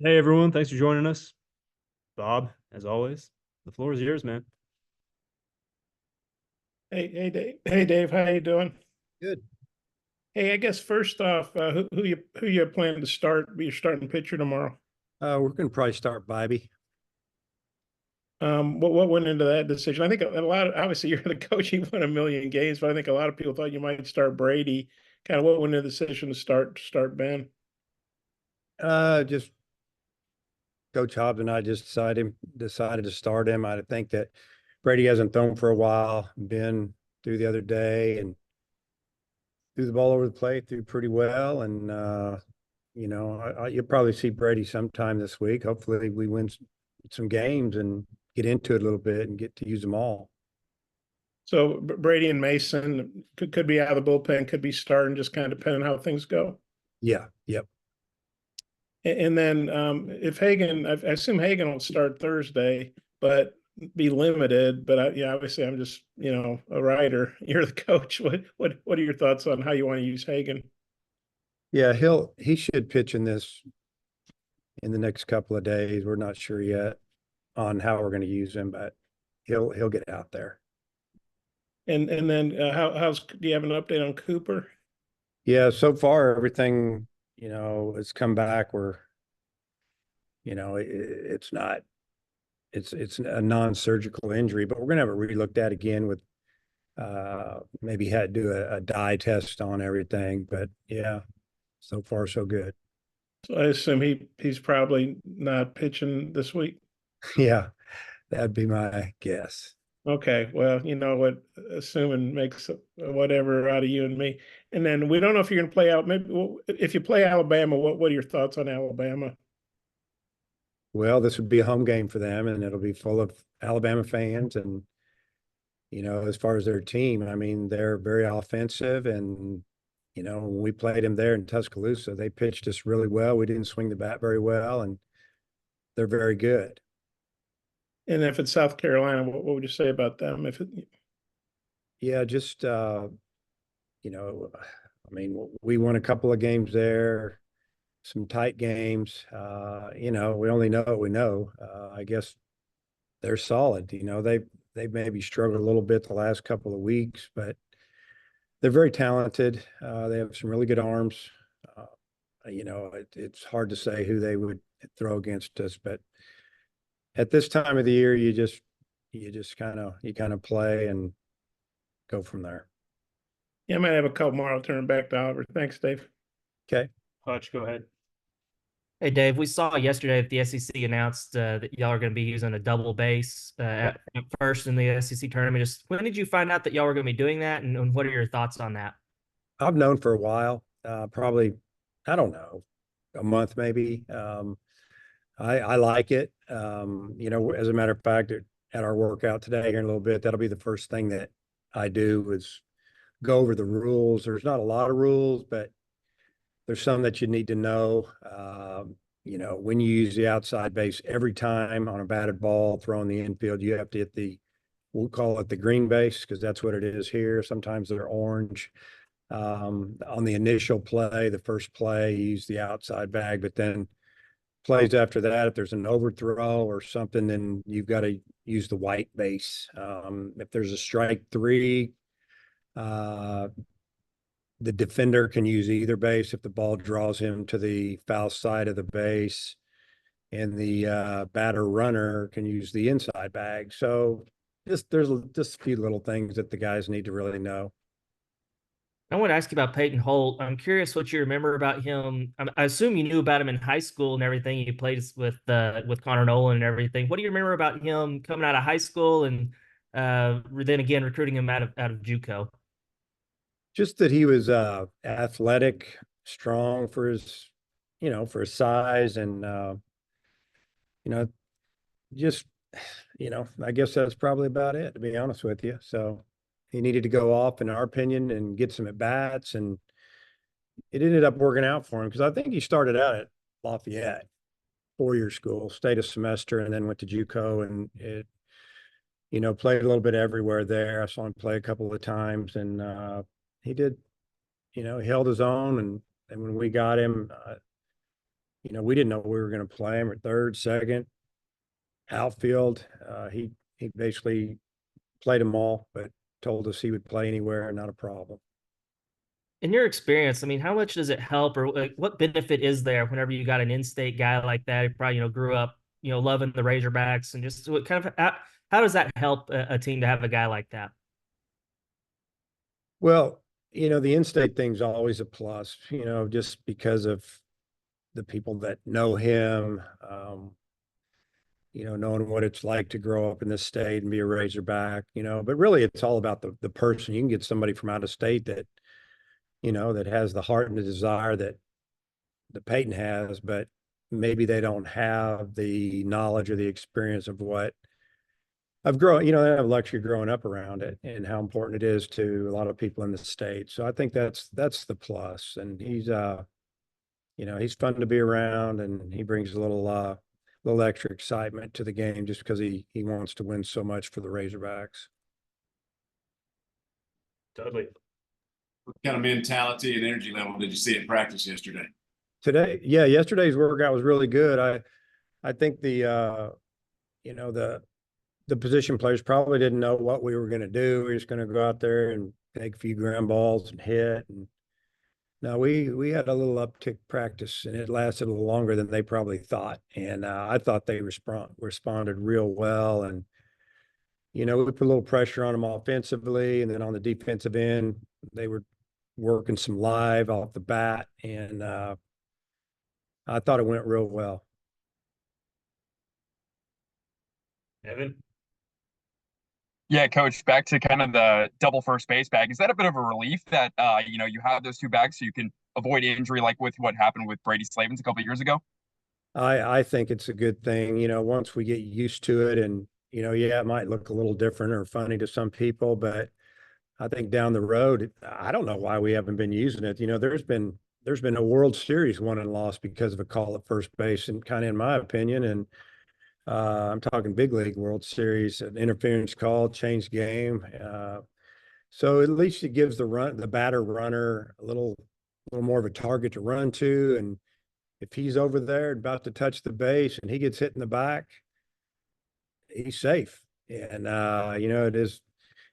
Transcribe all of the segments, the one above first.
Hey everyone, thanks for joining us. Bob, as always, the floor is yours, man. Hey, Dave. Hey, Dave. How you doing? Good. Hey, I guess first off, who you plan to start? Be your starting pitcher tomorrow. We're going to probably start Bibby. What went into that decision? I think a lot of obviously you're the coach. You won a million games, but I think a lot of people thought you might start Brady. Kind of what went into the decision to start Ben? Just Coach Hobbs and I just decided to start him. I think that Brady hasn't thrown for a while. Ben threw the other day and threw the ball over the plate, threw pretty well. And you'll probably see Brady sometime this week. Hopefully, we win some games and get into it a little bit and get to use them all. So Brady and Mason could be out of the bullpen, could be starting, just kind of depending on how things go. Yeah. Yep. And then if Hagan, I assume Hagan will start Thursday, but be limited. But yeah, obviously I'm just a writer. You're the coach. What are your thoughts on how you want to use Hagan? Yeah. He should pitch in the next couple of days. We're not sure yet on how we're going to use him, but he'll get out there. And then how's do you have an update on Cooper? Yeah, so far everything, has come back where, it's not it's a non-surgical injury, but we're gonna have it re-looked at again with maybe had to do a dye test on everything. But yeah, so far so good. So I assume he's probably not pitching this week. Yeah, that'd be my guess. Okay, well, you know what, assuming makes whatever out of you and me. And then we don't know if you're going to play out. Maybe if you play Alabama, what are your thoughts on Alabama? Well, this would be a home game for them, and it'll be full of Alabama fans. And as far as their team, I mean, they're very offensive. And when we played them there in Tuscaloosa, they pitched us really well. We didn't swing the bat very well, and they're very good. And if it's South Carolina, what would you say about them? Yeah, just I mean, we won a couple of games there, some tight games. We only know what we know. I guess they're solid. They maybe struggled a little bit the last couple of weeks, but they're very talented. They have some really good arms. It's hard to say who they would throw against us, but at this time of the year, you just kind of play and go from there. Yeah, I might have a couple more. I'll turn it back to Oliver. Thanks, Dave. Okay. Hutch, go ahead. Hey Dave, we saw yesterday that the SEC announced that y'all are going to be using a double base at first in the SEC tournament. Just when did you find out that y'all were going to be doing that, and what are your thoughts on that? I've known for a while, probably, I don't know, a month maybe. I like it. As a matter of fact, at our workout today here in a little bit, that'll be the first thing that I do is go over the rules. There's not a lot of rules, but there's some that you need to know. When you use the outside base every time on a batted ball thrown the infield, you have to hit we'll call it the green base because that's what it is here. Sometimes they're orange. On the initial play, the first play, you use the outside bag, but then plays after that, if there's an overthrow or something, then you've got to use the white base. If there's a strike three, the defender can use either base if the ball draws him to the foul side of the base, and the batter runner can use the inside bag. So there's just a few little things that the guys need to really know. I want to ask you about Peyton Holt. I'm curious what you remember about him. I assume you knew about him in high school and everything. He played with Connor Nolan and everything. What do you remember about him coming out of high school and then again recruiting him out of JUCO? Just that he was athletic, strong for his size, and you know, just I guess that's probably about it, to be honest with you. So he needed to go off, in our opinion, and get some at bats, and it ended up working out for him because I think he started out at Lafayette, 4-year school, stayed a semester, and then went to JUCO, and it played a little bit everywhere there. I saw him play a couple of times, and he did, he held his own, and when we got him, we didn't know we were going to play him at third, second, outfield. He basically played them all, but told us he would play anywhere, not a problem. In your experience, I mean, how much does it help, or like, what benefit is there whenever you got an in-state guy like that who probably grew up loving the Razorbacks, and just what kind of how does that help a team to have a guy like that? Well, the in-state thing's always a plus, just because of the people that know him, knowing what it's like to grow up in this state and be a Razorback, but really it's all about the person. You can get somebody from out of state that, that has the heart and the desire that Peyton has, but maybe they don't have the knowledge or the experience of what I've grown, they have luxury growing up around it and how important it is to a lot of people in the state. So I think that's the plus. And he's fun to be around, and he brings a little extra excitement to the game just because he wants to win so much for the Razorbacks. Totally. What kind of mentality and energy level did you see at practice yesterday? Yesterday's workout was really good. I think the position players probably didn't know what we were going to do. We were just going to go out there and take a few ground balls and hit. And no, we had a little uptick practice, and it lasted a little longer than they probably thought. And I thought they responded real well. And we put a little pressure on them offensively, and then on the defensive end, they were working some live off the bat, and I thought it went real well. Evan? Yeah, coach, back to kind of the double first base bag. Is that a bit of a relief that you have those two bags so you can avoid injury like with what happened with Brady Slavens a couple of years ago? I think it's a good thing, once we get used to it, and it might look a little different or funny to some people, but I think down the road, I don't know why we haven't been using it. There's been a World Series won and lost because of a call at first base, and kind of in my opinion, and I'm talking big league World Series, an interference call, changed game. So at least it gives the batter runner a little more of a target to run to. And if he's over there about to touch the base and he gets hit in the back, he's safe. And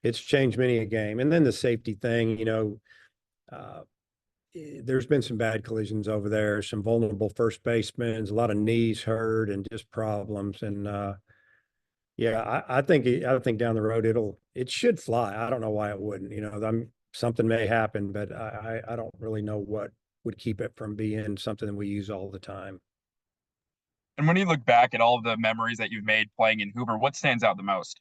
it's changed many a game. And then the safety thing, there's been some bad collisions over there, some vulnerable first basemen, a lot of knees hurt and just problems. And I think down the road it should fly. I don't know why it wouldn't. Something may happen, but I don't really know what would keep it from being something that we use all the time. And when you look back at all of the memories that you've made playing in Hoover, what stands out the most?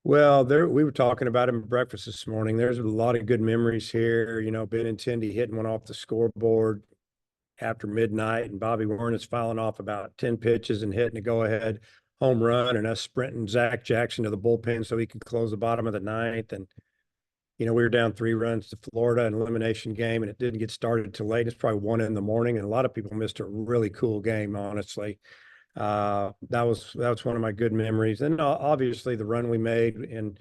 Well, we were talking about him at breakfast this morning. There's a lot of good memories here. Benintendi hitting one off the scoreboard after midnight, and Bobby Warren's fouling off about 10 pitches and hitting a go-ahead home run, and us sprinting Zach Jackson to the bullpen so he could close the bottom of the ninth. And, we were down 3 runs to Florida, an elimination game, and it didn't get started until late. It's probably 1 a.m, and a lot of people missed a really cool game, honestly. That was one of my good memories. And obviously the run we made in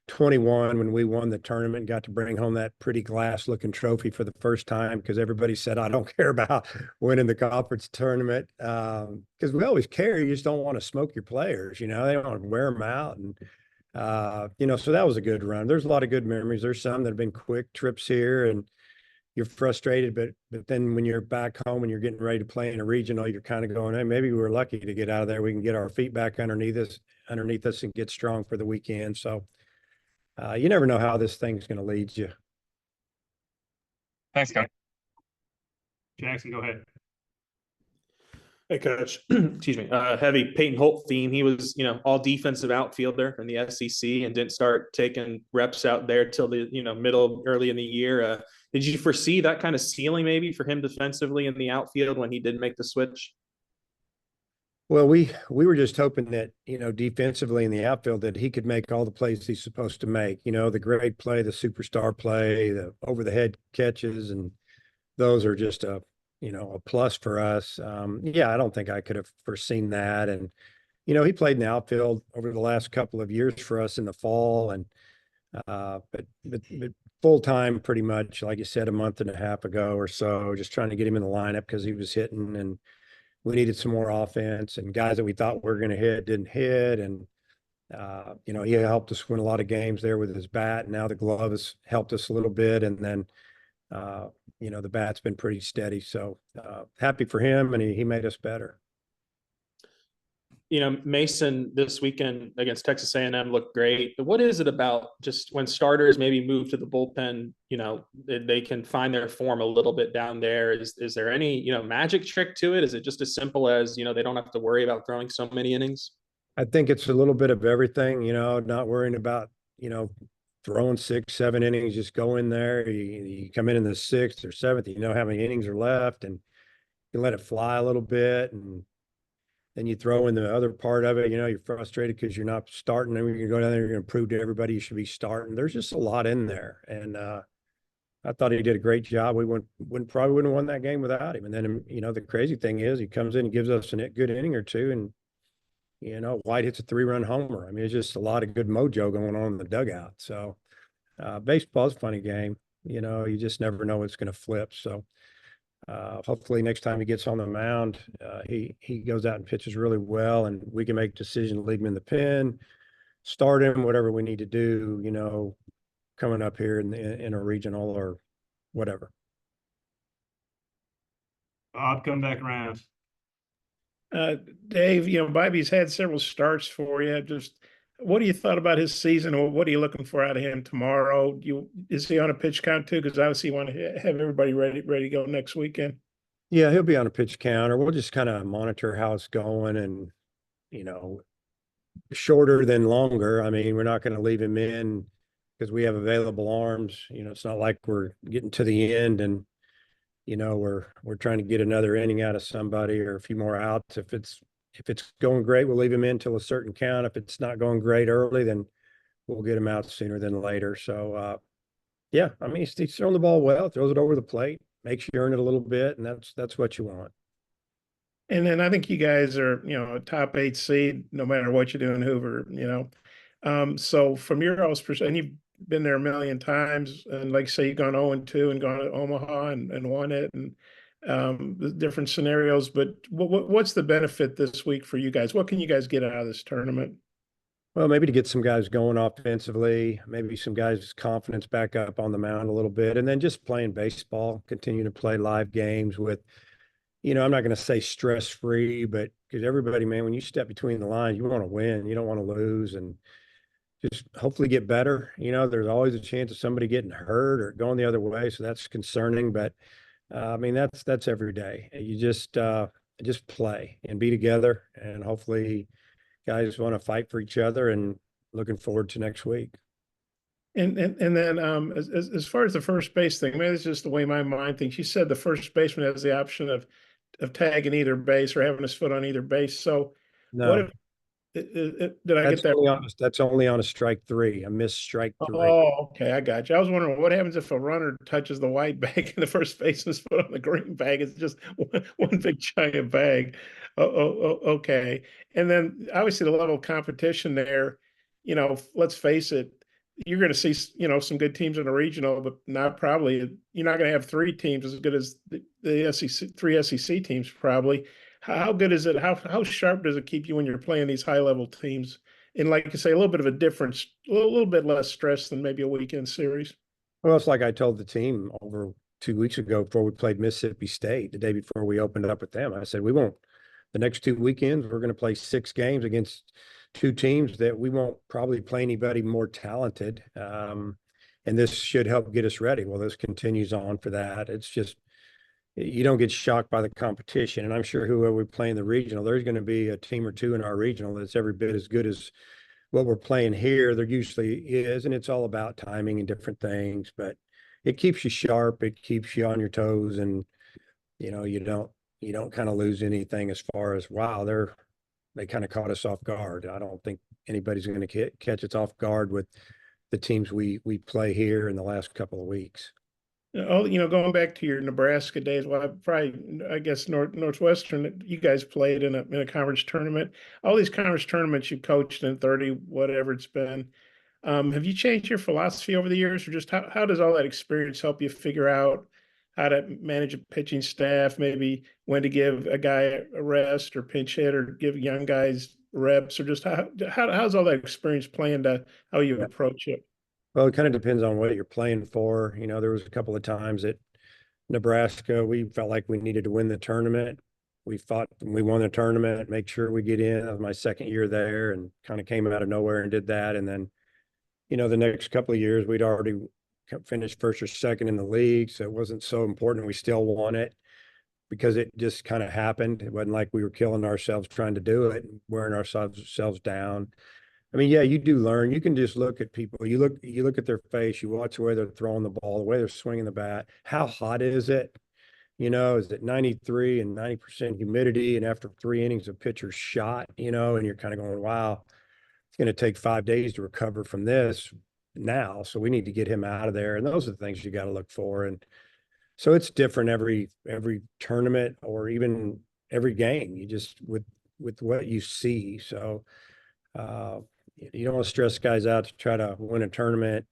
21 when we won the tournament and got to bring home that pretty glass looking trophy for the first time, because everybody said I don't care about winning the conference tournament, because we always care. You just don't want to smoke your players, they don't want to wear them out. And so that was a good run. There's a lot of good memories. There's some that have been quick trips here, and you're frustrated, but then when you're back home and you're getting ready to play in a regional, you're kind of going, hey, maybe we were lucky to get out of there. We can get our feet back underneath us and get strong for the weekend. So you never know how this thing's going to lead you. Thanks, coach. Jackson, go ahead. Hey, Coach. Excuse me. Heavy Peyton Holt theme. He was, all defensive outfielder in the SEC and didn't start taking reps out there till the, early in the year. Did you foresee that kind of ceiling maybe for him defensively in the outfield when he did make the switch? Well, we were just hoping that, defensively in the outfield that he could make all the plays he's supposed to make, the great play, the superstar play, the over the head catches, and those are just a plus for us. I don't think I could have foreseen that. And, he played in the outfield over the last couple of years for us in the fall. And, but full time pretty much, like you said, a month and a half ago or so, just trying to get him in the lineup because he was hitting and we needed some more offense and guys that we thought were going to hit didn't hit. And, he helped us win a lot of games there with his bat. And now the glove has helped us a little bit. And then, the bat's been pretty steady. So happy for him and he made us better. Mason this weekend against Texas A&M looked great. What is it about just when starters maybe move to the bullpen, they can find their form a little bit down there? Is there any, magic trick to it? Is it just as simple as, they don't have to worry about throwing so many innings? I think it's a little bit of everything, not worrying about, throwing 6, 7 innings, just go in there. You come in the 6th or 7th, you know how many innings are left and you let it fly a little bit. And then you throw in the other part of it, you're frustrated because you're not starting. And you're going to go down there, you're going to prove to everybody you should be starting. There's just a lot in there. And I thought he did a great job. We probably wouldn't have won that game without him. And then, the crazy thing is he comes in and gives us a good inning or two. And, White hits a 3-run homer. I mean, it's just a lot of good mojo going on in the dugout. So baseball's a funny game. You just never know what's going to flip. So hopefully next time he gets on the mound, he goes out and pitches really well and we can make a decision, leave him in the pen, start him, whatever we need to do, coming up here in a regional or whatever. Bob, come back around. Dave, Bobby's had several starts for you. Just what do you thought about his season, or what are you looking for out of him tomorrow? Is he on a pitch count too? Because obviously you want to have everybody ready to go next weekend. Yeah, he'll be on a pitch count, or we'll just kind of monitor how it's going and, shorter than longer. I mean, we're not going to leave him in because we have available arms. It's not like we're getting to the end and, we're trying to get another inning out of somebody or a few more outs. If it's going great, we'll leave him in till a certain count. If it's not going great early, then we'll get him out sooner than later. So, yeah, I mean, he's throwing the ball well, throws it over the plate, makes you earn it a little bit, and that's what you want. And then I think you guys are, a top 8 seed, no matter what you do in Hoover, So from your all's perspective, and you've been there a million times, and like you say, you've gone 0-2 and gone to Omaha and won it, and the different scenarios. But what's the benefit this week for you guys? What can you guys get out of this tournament? Well, maybe to get some guys going offensively, maybe some guys' confidence back up on the mound a little bit, and then just playing baseball, continue to play live games with, I'm not going to say stress-free, but because everybody, man, when you step between the lines, you want to win, you don't want to lose, and just hopefully get better. There's always a chance of somebody getting hurt or going the other way, so that's concerning. But I mean, that's every day. You just play and be together, and hopefully guys want to fight for each other. And looking forward to next week. And then as far as the first base thing, maybe it's just the way my mind thinks. You said the first baseman has the option of tagging either base or having his foot on either base. So No. what if did I get that? That's only on a strike 3, a missed strike 3. Oh, okay, I got you. I was wondering what happens if a runner touches the white bag and the first baseman's foot on the green bag. It's just one big giant bag. Okay. And then obviously the level of competition there, let's face it, you're going to see, some good teams in the regional, but you're not going to have 3 teams as good as the SEC, 3 SEC teams probably. How good is it? How sharp does it keep you when you're playing these high level teams? And like you say, a little bit of a difference, a little bit less stress than maybe a weekend series. Well, it's like I told the team over 2 weeks ago before we played Mississippi State, the day before we opened up with them. I said, the next 2 weekends, we're going to play 6 games against 2 teams that we won't probably play anybody more talented. And this should help get us ready. Well, this continues on for that. It's just, you don't get shocked by the competition. And I'm sure whoever we play in the regional, there's going to be a team or 2 in our regional that's every bit as good as what we're playing here. There usually is, and it's all about timing and different things, but it keeps you sharp. It keeps you on your toes, and you don't kind of lose anything as far as, wow, they kind of caught us off guard. I don't think anybody's going to catch us off guard with the teams we play here in the last couple of weeks. Going back to your Nebraska days, well, I guess Northwestern, you guys played in a conference tournament. All these conference tournaments you coached in 30, whatever it's been. Have you changed your philosophy over the years, or just how does all that experience help you figure out how to manage a pitching staff, maybe when to give a guy a rest or pinch hit or give young guys reps, or just how's all that experience play into how you approach it? Well, it kind of depends on what you're playing for. You know, there was a couple of times at Nebraska, we felt like we needed to win the tournament. We fought and we won the tournament, make sure we get in. That was my second year there and kind of came out of nowhere and did that. And then, you know, the next couple of years, we'd already finished first or second in the league. So it wasn't so important. We still won it because it just kind of happened. It wasn't like we were killing ourselves trying to do it, wearing ourselves down. I mean, yeah, you do learn. You can just look at people. You look at their face. You watch the way they're throwing the ball, the way they're swinging the bat. How hot is it? You know, is it 93 and 90% humidity? And after 3 innings, a pitcher's shot, you know, and you're kind of going, wow, it's going to take 5 days to recover from this now. So we need to get him out of there. And those are the things you got to look for. And so it's different every tournament or even every game. You just with what you see. So you don't want to stress guys out to try to win a tournament.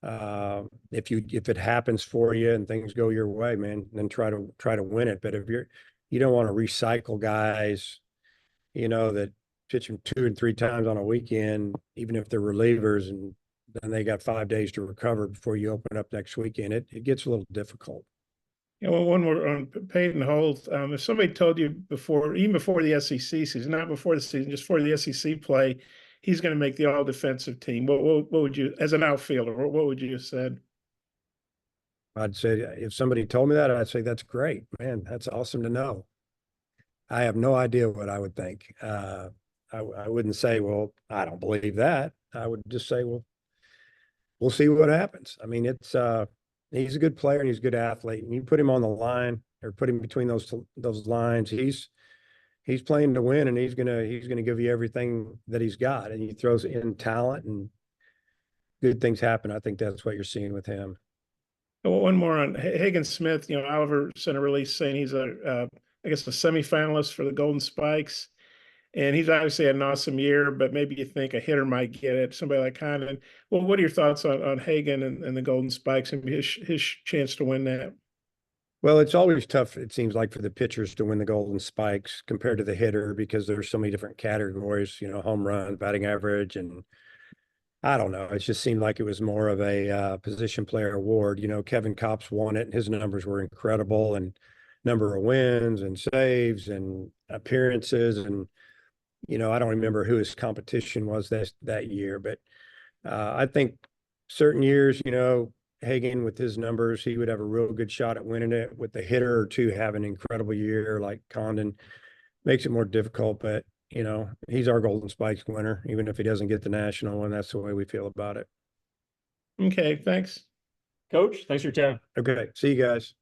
If it happens for you and things go your way, man, then try to win it. But if you don't want to recycle guys, you know, that pitch them 2 and 3 times on a weekend, even if they're relievers, and then they got 5 days to recover before you open up next weekend. It gets a little difficult. Yeah, well, one more on Peyton Holt. If somebody told you before, even before the SEC season, not before the season, just before the SEC play, he's going to make the all defensive team, what would you, as an outfielder, what would you have said? I'd say if somebody told me that, I'd say that's great, man. That's awesome to know. I have no idea what I would think. I wouldn't say, well, I don't believe that. I would just say, well, we'll see what happens. I mean, he's a good player and he's a good athlete. And you put him on the line or put him between those lines, he's playing to win, and he's gonna give you everything that he's got. And he throws in talent and good things happen. I think that's what you're seeing with him. One more on Hagen Smith. You know, Oliver sent a release saying he's I guess a semifinalist for the Golden Spikes. And he's obviously had an awesome year, but maybe you think a hitter might get it, somebody like Condon. Well, what are your thoughts on Hagen and the Golden Spikes and his chance to win that? Well, it's always tough, it seems like, for the pitchers to win the Golden Spikes compared to the hitter because there's so many different categories, you know, home run, batting average, and I don't know. It just seemed like it was more of a position player award. You know, Kevin Kopps won it, and his numbers were incredible, and number of wins and saves and appearances. And, you know, I don't remember who his competition was that year, but I think certain years, you know, Hagen with his numbers, he would have a real good shot at winning it. With the hitter or two have an incredible year like Condon, makes it more difficult. But you know, he's our Golden Spikes winner, even if he doesn't get the national one. That's the way we feel about it. Okay, thanks. Coach, thanks for your time. Okay, see you guys.